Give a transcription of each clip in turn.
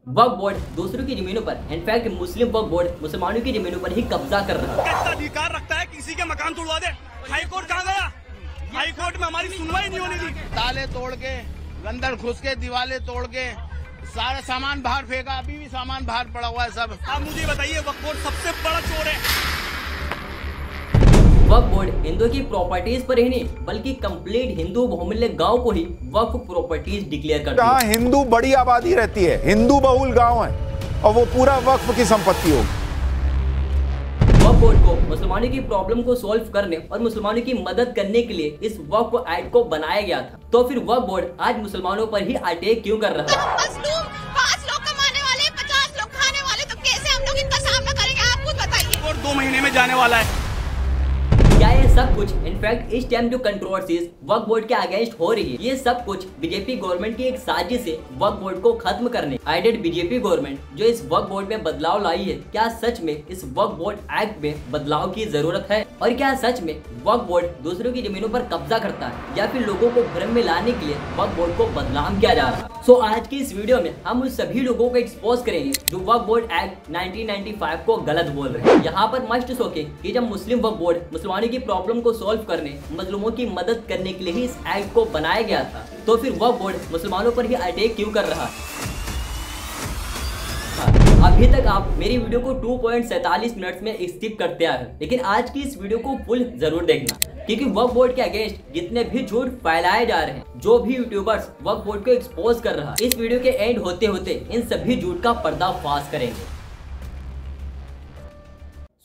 वक्फ board दूसरों की जमीनों पर, इनफैक्ट मुस्लिम वक्फ बोर्ड मुसलमानों की जमीनों पर ही कब्जा कर रहा है। कैसा अधिकार रखता है किसी के मकान तोड़वा दे? हाई कोर्ट कहाँ गया? हाई कोर्ट में हमारी सुनवाई नहीं होने दी। ताले तोड़ के, अंदर घुस के, दीवारें तोड़ के सारा सामान बाहर फेंका। अभी भी सामान बाहर पड़ा हुआ है सब। आप मुझे बताइए, वक्फ बोर्ड सबसे बड़ा चोर है। वक्फ बोर्ड हिंदुओं की प्रॉपर्टीज पर ही नहीं बल्कि कंप्लीट हिंदू बहुमूल्य गांव को ही वक्फ प्रॉपर्टीज डिक्लेयर करती है। जहाँ हिंदू बड़ी आबादी रहती है, हिंदू बहुल गांव है और वो पूरा वक्फ की संपत्ति होगी। वक्फ बोर्ड को मुसलमानों की प्रॉब्लम को सॉल्व करने और मुसलमानों की मदद करने के लिए इस वक्फ एक्ट को बनाया गया था। तो फिर वक्फ बोर्ड आज मुसलमानों पर ही अटैक क्यों कर रहा है? 5 लोग कमाने वाले, 50 लोग खाने वाले, तो कैसे हम लोग इनका सामना करेंगे? आप खुद बताइए। और 2 महीने में जाने वाला है। क्या ये सब कुछ इनफैक्ट इस टाइम जो कंट्रोवर्सीज वक्फ बोर्ड के अगेंस्ट हो रही है, ये सब कुछ बीजेपी गवर्नमेंट की एक साजिश है वक्फ बोर्ड को खत्म करने। आइडेड बीजेपी गवर्नमेंट जो इस वक्फ बोर्ड में बदलाव लाई है, क्या सच में इस वक्फ बोर्ड एक्ट में बदलाव की जरूरत है? और क्या सच में वक्फ बोर्ड दूसरों की जमीनों पर कब्जा करता है या फिर लोगों को भ्रम में लाने के लिए वक्फ बोर्ड को बदनाम किया जा रहा है? सो आज की इस वीडियो में हम उस सभी लोगों को एक्सपोज करेंगे जो वक्फ बोर्ड एक्ट 1995 को गलत बोल रहे हैं। यहाँ पर मस्ट सोचे कि जब मुस्लिम वक्फ बोर्ड मुसलमानों की प्रॉब्लम को सॉल्व करने, मजलूमों की मदद करने के लिए ही इस एक्ट को बनाया गया था, तो फिर वक्फ बोर्ड मुसलमानों पर ही अटैक क्यों कर रहा है? अभी तक आप मेरी वीडियो को 2.47 मिनट्स में स्किप करते आए हैं, लेकिन आज की इस वीडियो को फुल जरूर देखना, क्योंकि वक्फ बोर्ड के अगेंस्ट जितने भी झूठ फैलाए जा रहे हैं, जो भी यूट्यूबर्स वक्फ बोर्ड को एक्सपोज कर रहा है, इस वीडियो के एंड होते होते इन सभी झूठ का पर्दाफाश करेंगे।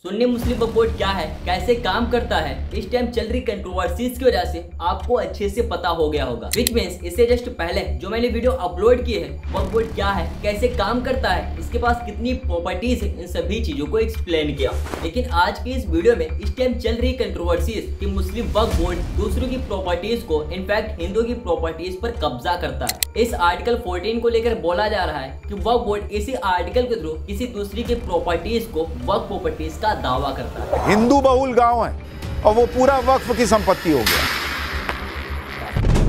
सुन्नी मुस्लिम वक्फ बोर्ड क्या है, कैसे काम करता है, इस टाइम चल रही कंट्रोवर्सीज की वजह से आपको अच्छे से पता हो गया होगा। विच मीन्स इससे जस्ट पहले जो मैंने वीडियो अपलोड की है, वक्फ बोर्ड क्या है, कैसे काम करता है, इसके पास कितनी प्रॉपर्टीज है, इन सभी चीजों को एक्सप्लेन किया। लेकिन आज की इस वीडियो में इस टाइम चल रही कंट्रोवर्सीज कि मुस्लिम वक्फ बोर्ड दूसरों की प्रॉपर्टीज को, इनफैक्ट हिंदुओं की प्रॉपर्टीज पर कब्जा करता है। इस आर्टिकल 14 को लेकर बोला जा रहा है कि वक्फ बोर्ड इसी आर्टिकल के थ्रू किसी दूसरी की प्रॉपर्टीज को वक्फ प्रॉपर्टीज का दावा करता है। हिंदू बहुल गांव है और वो पूरा वक्फ की संपत्ति हो गया।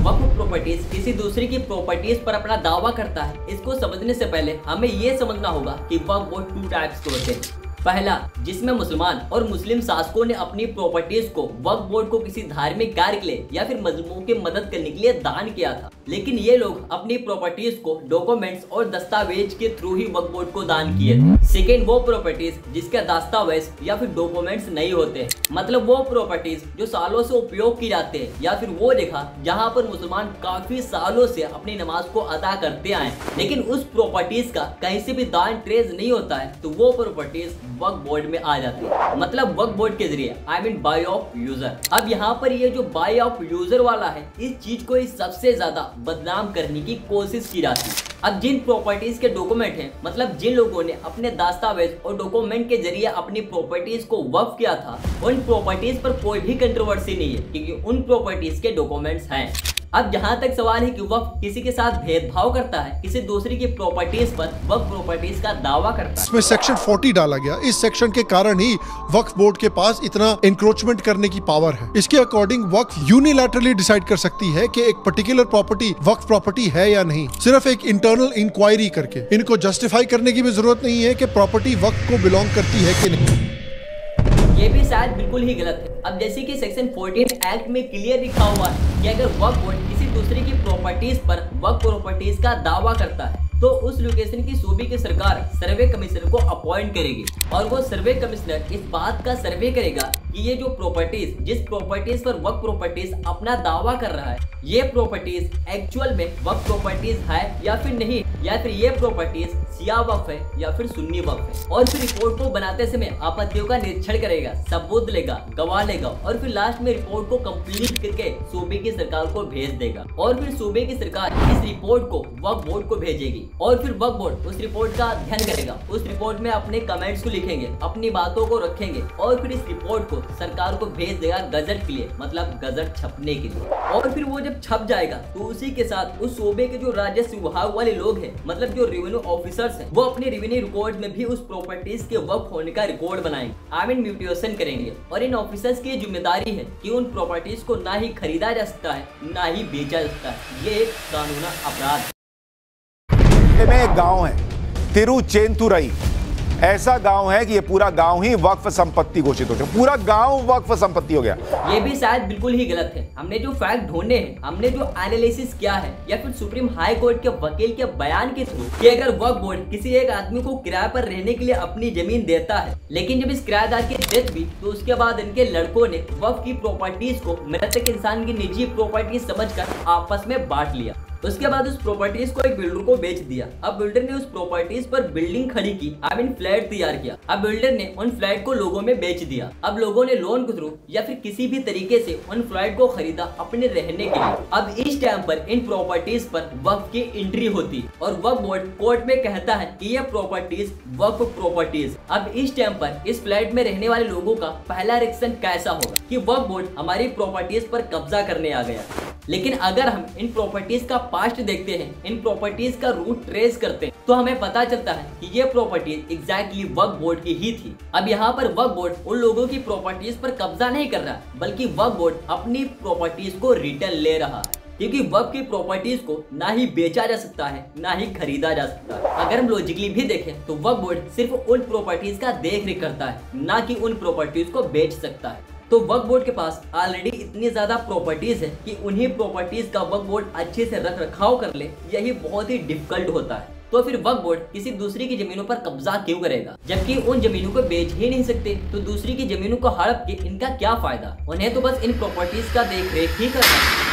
वक्फ प्रॉपर्टीज किसी दूसरे की प्रॉपर्टीज पर अपना दावा करता है। इसको समझने से पहले हमें ये समझना होगा कि वक्फ बोर्ड 2 टाइप्स के होते हैं। पहला, जिसमें मुसलमान और मुस्लिम शासकों ने अपनी प्रॉपर्टीज को वक्फ बोर्ड को किसी धार्मिक कार्य के लिए या फिर मजलूमों की मदद करने के लिए दान किया था, लेकिन ये लोग अपनी प्रॉपर्टीज को डॉक्यूमेंट्स और दस्तावेज के थ्रू ही वक्फ बोर्ड को दान किए थे। सेकेंड, वो प्रॉपर्टीज जिसके दस्तावेज या फिर डॉक्यूमेंट्स नहीं होते, मतलब वो प्रॉपर्टीज जो सालों से उपयोग की जाते हैं, या फिर वो जगह जहाँ पर मुसलमान काफी सालों से अपनी नमाज को अदा करते आए, लेकिन उस प्रॉपर्टीज का कहीं से भी दान ट्रेस नहीं होता है, तो वो प्रॉपर्टीज वक्फ बोर्ड में आ जाती है। मतलब वक्फ बोर्ड के जरिए, I mean by of user. अब यहाँ पर ये जो बाय ऑफ यूजर वाला है, इस चीज को सबसे ज्यादा बदनाम करने की कोशिश की जाती है। अब जिन प्रॉपर्टीज के डॉक्यूमेंट हैं, मतलब जिन लोगों ने अपने दस्तावेज और डॉक्यूमेंट के जरिए अपनी प्रॉपर्टीज को वक्फ किया था, उन प्रॉपर्टीज पर कोई भी कंट्रोवर्सी नहीं है, क्योंकि उन प्रॉपर्टीज के डॉक्यूमेंट्स हैं। अब जहाँ तक सवाल है कि वक्फ किसी के साथ भेदभाव करता है, किसी दूसरे की प्रॉपर्टीज पर वक्फ प्रॉपर्टीज का दावा करता है। इसमें सेक्शन 40 डाला गया। इस सेक्शन के कारण ही वक्फ बोर्ड के पास इतना इंक्रोचमेंट करने की पावर है। इसके अकॉर्डिंग वक्फ यूनिलैटरली डिसाइड कर सकती है कि एक पर्टिकुलर प्रॉपर्टी वक्फ प्रॉपर्टी है या नहीं, सिर्फ एक इंटरनल इंक्वायरी करके। इनको जस्टिफाई करने की भी जरूरत नहीं है कि प्रॉपर्टी वक्फ को बिलोंग करती है कि नहीं। ये भी शायद बिल्कुल ही गलत है। अब जैसे कि सेक्शन 14 एक्ट में क्लियर लिखा हुआ है कि अगर वक्फ बोर्ड किसी दूसरे की प्रॉपर्टीज पर वक्फ प्रॉपर्टीज का दावा करता है, तो उस लोकेशन की सूबे की सरकार सर्वे कमिश्नर को अपॉइंट करेगी, और वो सर्वे कमिश्नर इस बात का सर्वे करेगा कि ये जो प्रॉपर्टीज, जिस प्रॉपर्टीज पर वक्फ प्रॉपर्टीज अपना दावा कर रहा है, ये प्रॉपर्टीज एक्चुअल में वक्फ प्रॉपर्टीज है या फिर नहीं, या फिर ये प्रॉपर्टीज शिया वक्फ है या फिर सुन्नी वक्फ है। और फिर रिपोर्ट को बनाते समय आपत्तियों का निरीक्षण करेगा, सबूत लेगा, गवाह लेगा, और फिर लास्ट में रिपोर्ट को कंप्लीट करके सूबे की सरकार को भेज देगा, और फिर सूबे की सरकार इस रिपोर्ट को वक्फ बोर्ड को भेजेगी, और फिर वक्फ बोर्ड उस रिपोर्ट का अध्ययन करेगा। उस रिपोर्ट में अपने कमेंट्स को लिखेंगे, अपनी बातों को रखेंगे, और फिर इस रिपोर्ट को सरकार को भेज देगा गजट के लिए, मतलब गजट छपने के लिए। और फिर वो जब छप जाएगा, तो उसी के साथ उस सूबे के जो राजस्व विभाग वाले लोग हैं, मतलब जो रेवेन्यू ऑफिसर्स हैं, वो अपने रेवेन्यू रिकॉर्ड में भी उस प्रॉपर्टीज के वक्फ होने का रिकॉर्ड बनाएंगे, आई मीन म्यूटेशन करेंगे। और इन ऑफिसर्स की जिम्मेदारी है कि उन प्रॉपर्टीज को ना ही खरीदा जा सकता है, ना ही बेचा जा सकता है। ये एक कानूनी अपराध है। में एक गांव है तिरुचेंतुरई ऐसा गांव है कि ये पूरा गांव ही वक्फ संपत्ति घोषित हो गया, पूरा गांव वक्फ संपत्ति हो गया। ये भी शायद बिल्कुल ही गलत है। हमने जो फैक्ट ढूंढे हैं, हमने जो एनालिसिस किया है, या फिर सुप्रीम हाई कोर्ट के वकील के बयान के थ्रू कि अगर वक्फ बोर्ड किसी एक आदमी को किराए पर रहने के लिए अपनी जमीन देता है, लेकिन जब इस किराएदार की डेथ हुई तो उसके बाद इनके लड़कों ने वक्फ की प्रॉपर्टीज को मृतक इंसान की निजी प्रॉपर्टी समझकर आपस में बांट लिया। उसके बाद उस प्रॉपर्टीज को एक बिल्डर को बेच दिया। अब बिल्डर ने उस प्रॉपर्टीज पर बिल्डिंग खड़ी की, आई मीन फ्लैट तैयार किया। अब बिल्डर ने उन फ्लैट को लोगों में बेच दिया। अब लोगों ने लोन के थ्रू या फिर किसी भी तरीके से उन फ्लैट को खरीदा अपने रहने के लिए। अब इस टाइम पर इन प्रॉपर्टीज पर वक्फ की एंट्री होती और वक्फ बोर्ड कोर्ट में कहता है कि ये प्रॉपर्टीज वक्फ प्रॉपर्टीज। अब इस टाइम पर इस फ्लैट में रहने वाले लोगों का पहला रिएक्शन कैसा होगा कि वक्फ बोर्ड हमारी प्रॉपर्टीज पर कब्जा करने आ गया। लेकिन अगर हम इन प्रॉपर्टीज का पास्ट देखते हैं, इन प्रॉपर्टीज का रूट ट्रेस करते हैं, तो हमें पता चलता है कि ये प्रॉपर्टीज एग्जैक्टली वक्फ बोर्ड की ही थी। अब यहाँ पर वक्फ बोर्ड उन लोगों की प्रॉपर्टीज पर कब्जा नहीं कर रहा, बल्कि वक्फ बोर्ड अपनी प्रॉपर्टीज को रिटर्न ले रहा है, क्योंकि वक्फ की प्रॉपर्टीज को ना ही बेचा जा सकता है ना ही खरीदा जा सकता है। अगर हम लॉजिकली भी देखें तो वक्फ बोर्ड सिर्फ उन प्रॉपर्टीज का देख रेख करता है, ना कि उन प्रॉपर्टीज को बेच सकता है। तो वक्फ बोर्ड के पास ऑलरेडी इतनी ज्यादा प्रॉपर्टीज है कि उन्हीं प्रॉपर्टीज का वक्फ बोर्ड अच्छे से रख रखाव कर ले, यही बहुत ही डिफिकल्ट होता है। तो फिर वक्फ बोर्ड किसी दूसरी की जमीनों पर कब्जा क्यों करेगा, जबकि उन जमीनों को बेच ही नहीं सकते? तो दूसरी की जमीनों को हड़प के इनका क्या फायदा? उन्हें तो बस इन प्रॉपर्टीज का देख रेख ही करना है।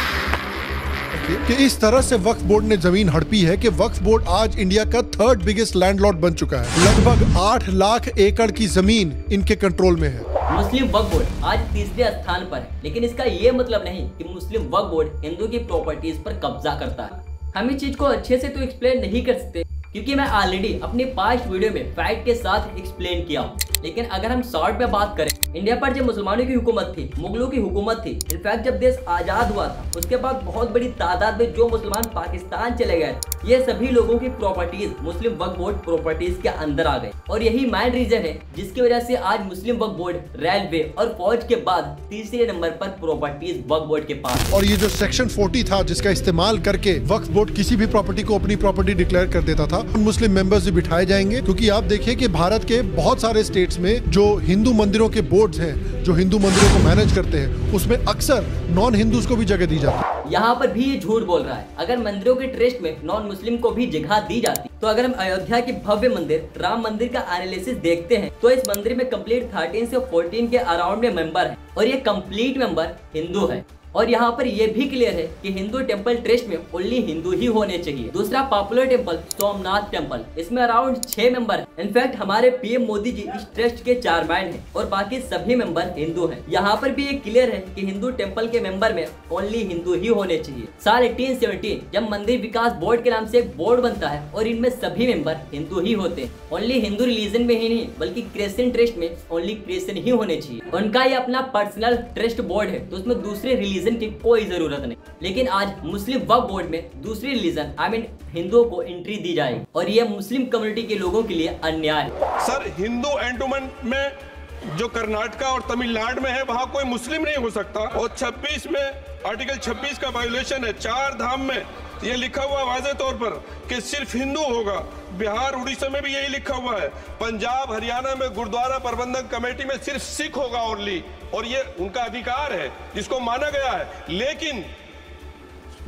कि इस तरह से वक्फ बोर्ड ने जमीन हड़पी है कि वक्फ बोर्ड आज इंडिया का 3rd बिगेस्ट लैंडलॉर्ड बन चुका है। लगभग 8 लाख एकड़ की जमीन इनके कंट्रोल में है। मुस्लिम वक्फ बोर्ड आज तीसरे स्थान पर है, लेकिन इसका ये मतलब नहीं कि मुस्लिम वक्फ बोर्ड हिंदू की प्रॉपर्टीज पर कब्जा करता है। हम इस चीज को अच्छे से तो एक्सप्लेन नहीं कर सकते, क्योंकि मैं ऑलरेडी अपने पास्ट वीडियो में फैक्ट के साथ एक्सप्लेन किया हूँ। लेकिन अगर हम शॉर्ट में बात करें, इंडिया पर जब मुसलमानों की हुकूमत थी, मुगलों की हुकूमत थी, इनफैक्ट जब देश आजाद हुआ था उसके बाद बहुत बड़ी तादाद में जो मुसलमान पाकिस्तान चले गए, ये सभी लोगों की प्रॉपर्टीज मुस्लिम वक्फ बोर्ड प्रॉपर्टीज के अंदर आ गए। और यही मेन रीजन है जिसकी वजह से आज मुस्लिम वक्फ बोर्ड रेलवे और फौज के बाद तीसरे नंबर पर प्रॉपर्टीज वक्फ बोर्ड के पास। और ये जो सेक्शन 40 था, जिसका इस्तेमाल करके वक्फ बोर्ड किसी भी प्रॉपर्टी को अपनी प्रॉपर्टी डिक्लेयर कर देता था, उन मुस्लिम मेंबर्स भी बिठाए जाएंगे। क्योंकि आप देखिए कि भारत के बहुत सारे स्टेट्स में जो हिंदू मंदिरों के बोर्ड्स हैं, जो हिंदू मंदिरों को मैनेज करते हैं, उसमें अक्सर नॉन हिंदूज को भी जगह दी जाती है। यहाँ पर भी ये झूठ बोल रहा है। अगर मंदिरों के ट्रस्ट में नॉन मुस्लिम को भी जगह दी जाती, तो अगर हम अयोध्या के भव्य मंदिर राम मंदिर का एनालिसिस देखते हैं, तो इस मंदिर में कंप्लीट 13 से 14 के अराउंड में मेंबर है और ये कंप्लीट मेंबर हिंदू है। और यहाँ पर यह भी क्लियर है कि हिंदू टेंपल ट्रस्ट में ओनली हिंदू ही होने चाहिए। दूसरा पॉपुलर टेंपल सोमनाथ टेंपल, इसमें अराउंड 6 मेंबर है। इनफैक्ट हमारे पीएम मोदी जी इस ट्रस्ट के चेयरमैन हैं और बाकी सभी मेंबर हिंदू हैं। यहाँ पर भी एक क्लियर है कि हिंदू टेंपल के मेंबर में ओनली हिंदू ही होने चाहिए। साल 1817 जब मंदिर विकास बोर्ड के नाम से एक बोर्ड बनता है और इनमें सभी मेंबर हिंदू ही होते हैं। ओनली हिंदू रिलीजन में ही नहीं बल्कि क्रिश्चियन ट्रस्ट में ओनली क्रिश्चियन ही होने चाहिए। उनका ये अपना पर्सनल ट्रस्ट बोर्ड है, तो उसमें दूसरे रिलीजन की कोई जरूरत नहीं। लेकिन आज मुस्लिम वक्फ बोर्ड में दूसरी रिलीजन आई मीन हिंदुओं को एंट्री दी जाएगी और यह मुस्लिम कम्युनिटी के लोगों के लिए अन्याय है। सर, हिंदू एंडोमेंट में जो कर्नाटका और तमिलनाडु में है, वहाँ कोई मुस्लिम नहीं हो सकता। और 26 में आर्टिकल 26 का वायोलेशन है। 4 धाम में ये लिखा हुआ वाज़े तौर पर कि सिर्फ हिंदू होगा। बिहार उड़ीसा में भी यही लिखा हुआ है। पंजाब हरियाणा में गुरुद्वारा प्रबंधक कमेटी में सिर्फ सिख होगा ओनली, और ये उनका अधिकार है जिसको माना गया है। लेकिन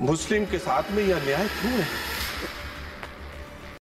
मुस्लिम के साथ में यह अन्याय क्यों है?